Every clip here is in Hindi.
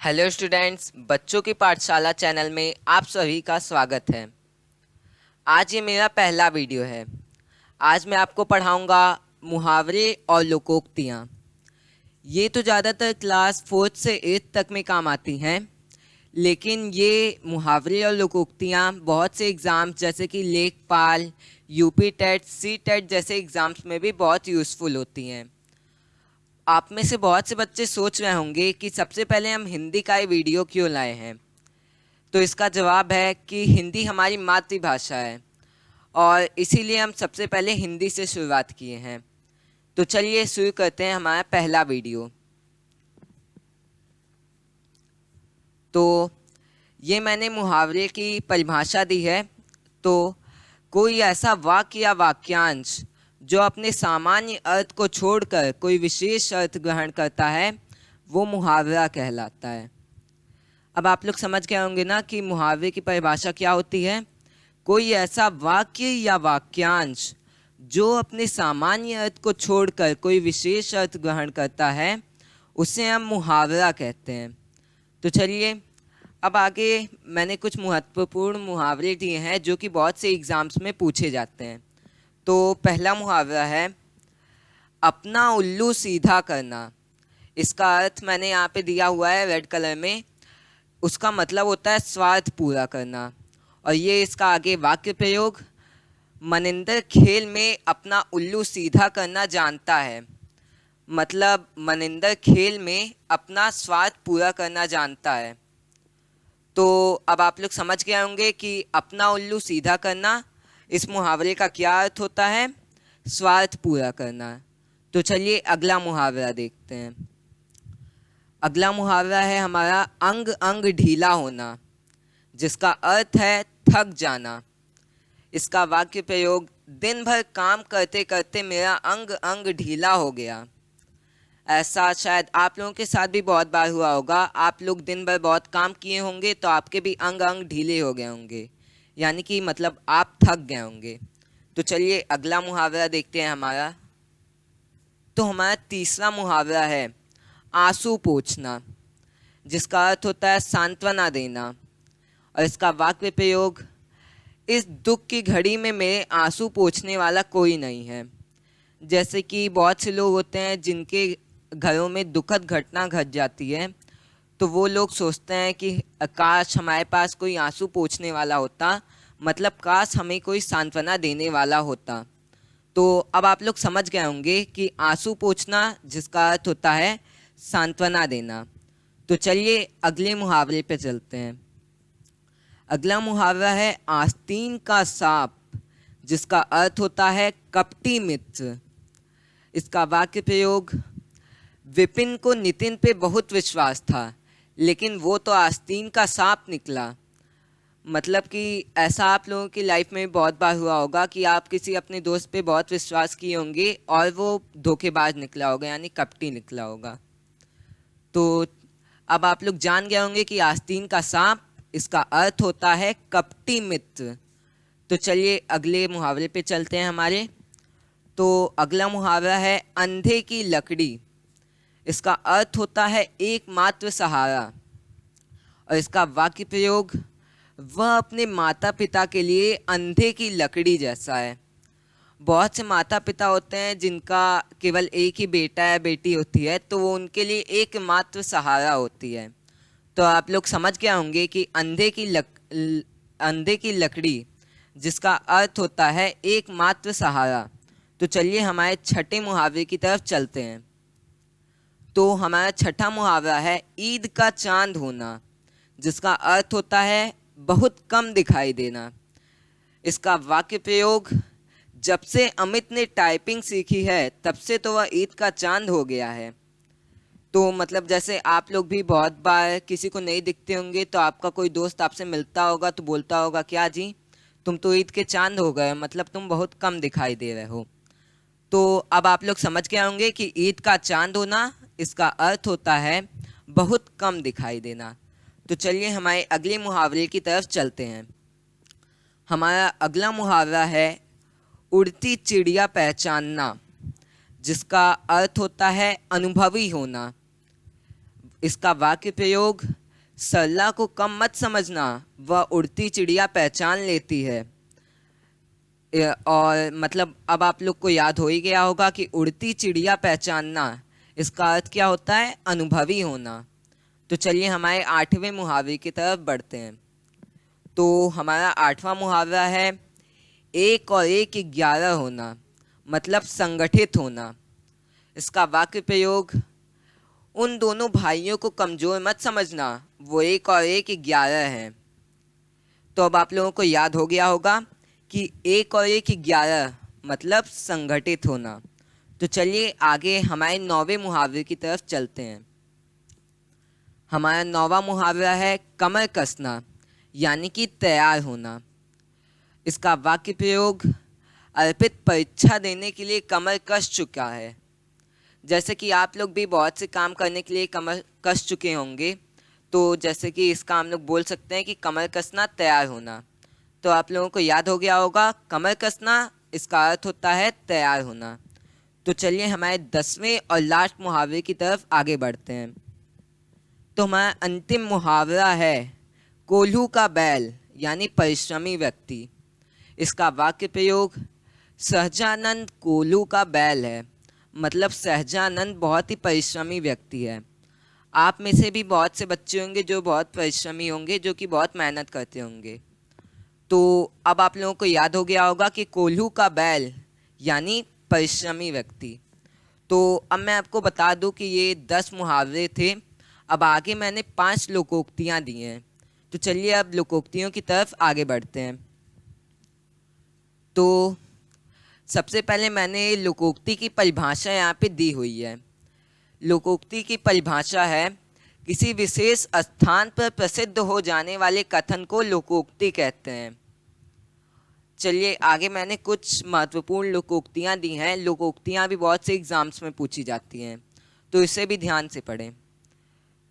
हेलो स्टूडेंट्स, बच्चों की पाठशाला चैनल में आप सभी का स्वागत है। आज ये मेरा पहला वीडियो है। आज मैं आपको पढ़ाऊंगा मुहावरे और लोकोक्तियाँ। ये तो ज़्यादातर क्लास 4th से 8th तक में काम आती हैं, लेकिन ये मुहावरे और लोकोक्तियाँ बहुत से एग्ज़ाम्स जैसे कि लेखपाल, यूपी टेट, सी टेट जैसे एग्ज़ाम्स में भी बहुत यूज़फुल होती हैं। आप में से बहुत से बच्चे सोच रहे होंगे कि सबसे पहले हम हिंदी का ये वीडियो क्यों लाए हैं। तो इसका जवाब है कि हिंदी हमारी मातृभाषा है और इसीलिए हम सबसे पहले हिंदी से शुरुआत किए हैं। तो चलिए शुरू करते हैं हमारा पहला वीडियो। तो ये मैंने मुहावरे की परिभाषा दी है। तो कोई ऐसा वाक्य या वाक्यांश जो अपने सामान्य अर्थ को छोड़कर कोई विशेष अर्थ ग्रहण करता है, वो मुहावरा कहलाता है। अब आप लोग समझ गए होंगे ना कि मुहावरे की परिभाषा क्या होती है। कोई ऐसा वाक्य या वाक्यांश जो अपने सामान्य अर्थ को छोड़कर कोई विशेष अर्थ ग्रहण करता है, उसे हम मुहावरा कहते हैं। तो चलिए अब आगे मैंने कुछ महत्वपूर्ण मुहावरे दिए हैं जो कि बहुत से एग्ज़ाम्स में पूछे जाते हैं। तो पहला मुहावरा है अपना उल्लू सीधा करना। इसका अर्थ मैंने यहाँ पे दिया हुआ है रेड कलर में। उसका मतलब होता है स्वार्थ पूरा करना। और ये इसका आगे वाक्य प्रयोग, मनिंदर खेल में अपना उल्लू सीधा करना जानता है। मतलब मनिंदर खेल में अपना स्वार्थ पूरा करना जानता है। तो अब आप लोग समझ गए होंगे कि अपना उल्लू सीधा करना, इस मुहावरे का क्या अर्थ होता है, स्वार्थ पूरा करना। तो चलिए अगला मुहावरा देखते हैं। अगला मुहावरा है हमारा अंग अंग ढीला होना, जिसका अर्थ है थक जाना। इसका वाक्य प्रयोग, दिन भर काम करते करते मेरा अंग अंग ढीला हो गया। ऐसा शायद आप लोगों के साथ भी बहुत बार हुआ होगा। आप लोग दिन भर बहुत काम किए होंगे तो आपके भी अंग अंग ढीले हो गए होंगे, यानी कि मतलब आप थक गए होंगे। तो चलिए अगला मुहावरा देखते हैं हमारा। तो हमारा तीसरा मुहावरा है आंसू पोंछना, जिसका अर्थ होता है सांत्वना देना। और इसका वाक्य प्रयोग, इस दुख की घड़ी में मेरे आंसू पोंछने वाला कोई नहीं है। जैसे कि बहुत से लोग होते हैं जिनके घरों में दुखद घटना घट जाती है, तो वो लोग सोचते हैं कि काश हमारे पास कोई आंसू पोंछने वाला होता, मतलब काश हमें कोई सांत्वना देने वाला होता। तो अब आप लोग समझ गए होंगे कि आंसू पोंछना जिसका अर्थ होता है सांत्वना देना। तो चलिए अगले मुहावरे पे चलते हैं। अगला मुहावरा है आस्तीन का सांप, जिसका अर्थ होता है कपटी मित्र। इसका वाक्य प्रयोग, विपिन को नितिन पे बहुत विश्वास था, लेकिन वो तो आस्तीन का सांप निकला। मतलब कि ऐसा आप लोगों की लाइफ में बहुत बार हुआ होगा कि आप किसी अपने दोस्त पे बहुत विश्वास किए होंगे और वो धोखेबाज निकला होगा, यानी कपटी निकला होगा। तो अब आप लोग जान गए होंगे कि आस्तीन का सांप, इसका अर्थ होता है कपटी मित्र। तो चलिए अगले मुहावरे पे चलते हैं हमारे। तो अगला मुहावरा है अंधे की लकड़ी। इसका अर्थ होता है एकमात्र सहारा। और इसका वाक्य प्रयोग, वह अपने माता पिता के लिए अंधे की लकड़ी जैसा है। बहुत से माता पिता होते हैं जिनका केवल एक ही बेटा या बेटी होती है, तो वो उनके लिए एकमात्र सहारा होती है। तो आप लोग समझ गए होंगे कि अंधे की लकड़ी जिसका अर्थ होता है एकमात्र सहारा। तो चलिए हमारे छठे मुहावरे की तरफ चलते हैं। तो हमारा छठा मुहावरा है ईद का चांद होना, जिसका अर्थ होता है बहुत कम दिखाई देना। इसका वाक्य प्रयोग, जब से अमित ने टाइपिंग सीखी है तब से तो वह ईद का चांद हो गया है। तो मतलब जैसे आप लोग भी बहुत बार किसी को नहीं दिखते होंगे, तो आपका कोई दोस्त आपसे मिलता होगा तो बोलता होगा, क्या जी तुम तो ईद के चांद हो गए, मतलब तुम बहुत कम दिखाई दे रहे हो। तो अब आप लोग समझ गए होंगे कि ईद का चांद होना, इसका अर्थ होता है बहुत कम दिखाई देना। तो चलिए हमारे अगले मुहावरे की तरफ चलते हैं। हमारा अगला मुहावरा है उड़ती चिड़िया पहचानना, जिसका अर्थ होता है अनुभवी होना। इसका वाक्य प्रयोग, सरला को कम मत समझना, वह उड़ती चिड़िया पहचान लेती है। और मतलब अब आप लोग को याद हो ही गया होगा कि उड़ती चिड़िया पहचानना, इसका अर्थ क्या होता है? अनुभवी होना। तो चलिए हमारे 8वें मुहावरे की तरफ बढ़ते हैं। तो हमारा 8वां मुहावरा है, 1 और 1 11 होना, मतलब संगठित होना। इसका वाक्य प्रयोग, उन दोनों भाइयों को कमज़ोर मत समझना, वो 1 और 1 11 हैं। तो अब आप लोगों को याद हो गया होगा कि 1 और 1 11 मतलब संगठित होना। तो चलिए आगे हमारे 9वें मुहावरे की तरफ चलते हैं। हमारा 9वां मुहावरा है कमर कसना, यानी कि तैयार होना। इसका वाक्य प्रयोग, अर्पित परीक्षा देने के लिए कमर कस चुका है। जैसे कि आप लोग भी बहुत से काम करने के लिए कमर कस चुके होंगे, तो जैसे कि इसका हम लोग बोल सकते हैं कि कमर कसना, तैयार होना। तो आप लोगों को याद हो गया होगा, कमर कसना इसका अर्थ होता है तैयार होना। तो चलिए हमारे 10वें और लास्ट मुहावरे की तरफ आगे बढ़ते हैं। तो हमारा अंतिम मुहावरा है कोल्हू का बैल, यानी परिश्रमी व्यक्ति। इसका वाक्य प्रयोग, सहजानंद कोल्हू का बैल है, मतलब सहजानंद बहुत ही परिश्रमी व्यक्ति है। आप में से भी बहुत से बच्चे होंगे जो बहुत परिश्रमी होंगे, जो कि बहुत मेहनत करते होंगे। तो अब आप लोगों को याद हो गया होगा कि कोल्हू का बैल यानी परिश्रमी व्यक्ति। तो अब मैं आपको बता दूं कि ये 10 मुहावरे थे। अब आगे मैंने 5 लोकोक्तियाँ दी हैं। तो चलिए अब लोकोक्तियों की तरफ आगे बढ़ते हैं। तो सबसे पहले मैंने लोकोक्ति की परिभाषा यहाँ पे दी हुई है। लोकोक्ति की परिभाषा है, किसी विशेष स्थान पर प्रसिद्ध हो जाने वाले कथन को लोकोक्ति कहते हैं। चलिए आगे मैंने कुछ महत्वपूर्ण लोकोक्तियाँ दी हैं। लोकोक्तियाँ भी बहुत से एग्ज़ाम्स में पूछी जाती हैं, तो इसे भी ध्यान से पढ़ें।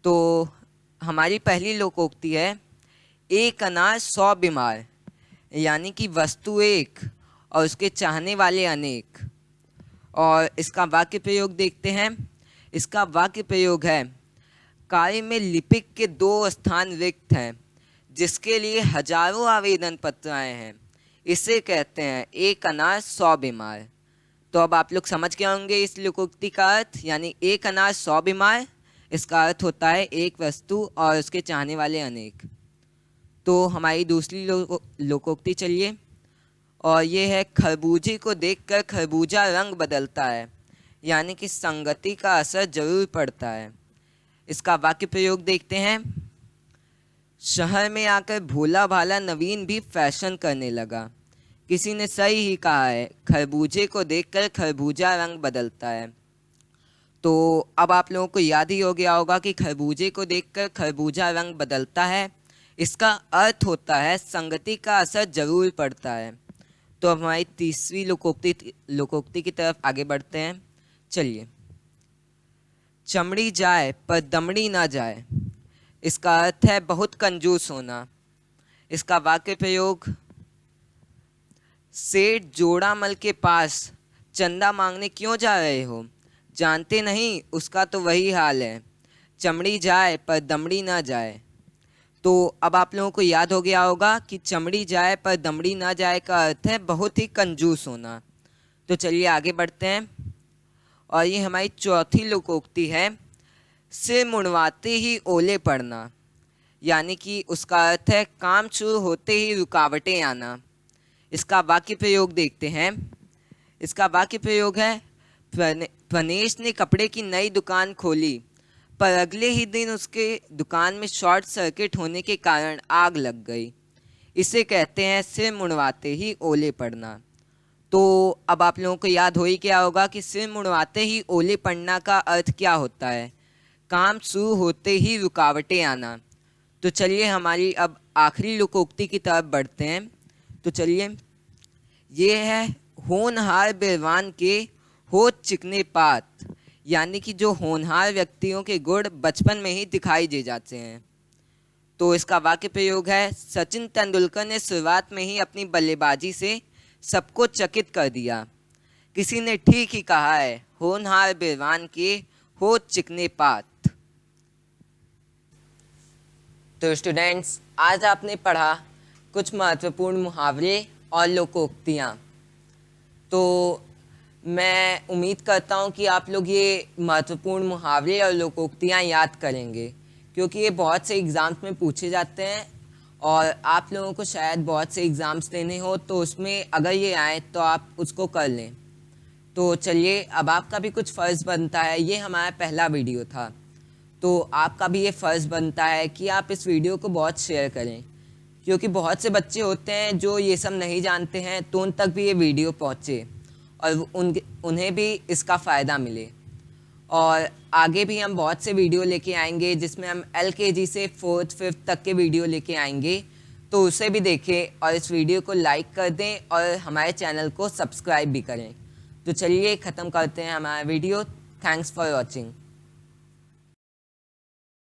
तो हमारी पहली लोकोक्ति है, एक अनार 100 बीमार, यानी कि वस्तु एक और उसके चाहने वाले अनेक। और इसका वाक्य प्रयोग देखते हैं। इसका वाक्य प्रयोग है, कार्य में लिपिक के 2 स्थान रिक्त हैं, जिसके लिए हजारों आवेदन पत्र आए हैं, इसे कहते हैं एक अनार 100 बीमार। तो अब आप लोग समझ गए होंगे इस लोकोक्ति का अर्थ, यानी एक अनार 100 बीमार, इसका अर्थ होता है एक वस्तु और उसके चाहने वाले अनेक। तो हमारी दूसरी लोकोक्ति चलिए, और ये है, खरबूजे को देखकर खरबूजा रंग बदलता है, यानी कि संगति का असर जरूर पड़ता है। इसका वाक्य प्रयोग देखते हैं। शहर में आकर भोला भाला नवीन भी फैशन करने लगा। किसी ने सही ही कहा है, खरबूजे को देखकर खरबूजा रंग बदलता है। तो अब आप लोगों को याद ही हो गया होगा कि खरबूजे को देखकर खरबूजा रंग बदलता है, इसका अर्थ होता है संगति का असर जरूर पड़ता है। तो अब हमारी तीसरी लोकोक्ति की तरफ आगे बढ़ते हैं। चलिए, चमड़ी जाए पर दमड़ी ना जाए, इसका अर्थ है बहुत कंजूस होना। इसका वाक्य प्रयोग, सेठ जोड़ामल के पास चंदा मांगने क्यों जा रहे हो, जानते नहीं उसका तो वही हाल है, चमड़ी जाए पर दमड़ी ना जाए। तो अब आप लोगों को याद हो गया होगा कि चमड़ी जाए पर दमड़ी ना जाए का अर्थ है बहुत ही कंजूस होना। तो चलिए आगे बढ़ते हैं, और ये हमारी चौथी लोकोक्ति है, सिर मुड़वाते ही ओले पड़ना, यानी कि उसका अर्थ है काम शुरू होते ही रुकावटें आना। इसका वाक्य प्रयोग देखते हैं। इसका वाक्य प्रयोग है, प्रनेश ने कपड़े की नई दुकान खोली, पर अगले ही दिन उसके दुकान में शॉर्ट सर्किट होने के कारण आग लग गई, इसे कहते हैं सिर मुड़वाते ही ओले पड़ना। तो अब आप लोगों को याद हो ही क्या होगा कि सिर मुड़वाते ही ओले पड़ना का अर्थ क्या होता है, काम शुरू होते ही रुकावटें आना। तो चलिए हमारी अब आखिरी लोकोक्ति की तरफ बढ़ते हैं। तो चलिए, ये है, होनहार बेरवान के होठ चिकने पात, यानी कि जो होनहार व्यक्तियों के गुण बचपन में ही दिखाई दे जाते हैं। तो इसका वाक्य प्रयोग है, सचिन तेंदुलकर ने शुरुआत में ही अपनी बल्लेबाजी से सबको चकित कर दिया। किसी ने ठीक ही कहा है, होनहार बेरवान के होठ चिकने पात। तो स्टूडेंट्स, आज आपने पढ़ा कुछ महत्वपूर्ण मुहावरे और लोकोक्तियाँ। तो मैं उम्मीद करता हूँ कि आप लोग ये महत्वपूर्ण मुहावरे और लोकोक्तियाँ याद करेंगे, क्योंकि ये बहुत से एग्ज़ाम्स में पूछे जाते हैं और आप लोगों को शायद बहुत से एग्ज़ाम्स देने हो, तो उसमें अगर ये आए तो आप उसको कर लें। तो चलिए, अब आपका भी कुछ फ़र्ज़ बनता है। ये हमारा पहला वीडियो था, तो आपका भी ये फ़र्ज़ बनता है कि आप इस वीडियो को बहुत शेयर करें, क्योंकि बहुत से बच्चे होते हैं जो ये सब नहीं जानते हैं, तो उन तक भी ये वीडियो पहुँचे और उन्हें भी इसका फ़ायदा मिले। और आगे भी हम बहुत से वीडियो लेके आएंगे, जिसमें हम LKG से 4th 5th तक के वीडियो लेके आएंगे, तो उसे भी देखें और इस वीडियो को लाइक कर दें और हमारे चैनल को सब्सक्राइब भी करें। तो चलिए ख़त्म करते हैं हमारा वीडियो। Thanks for watching.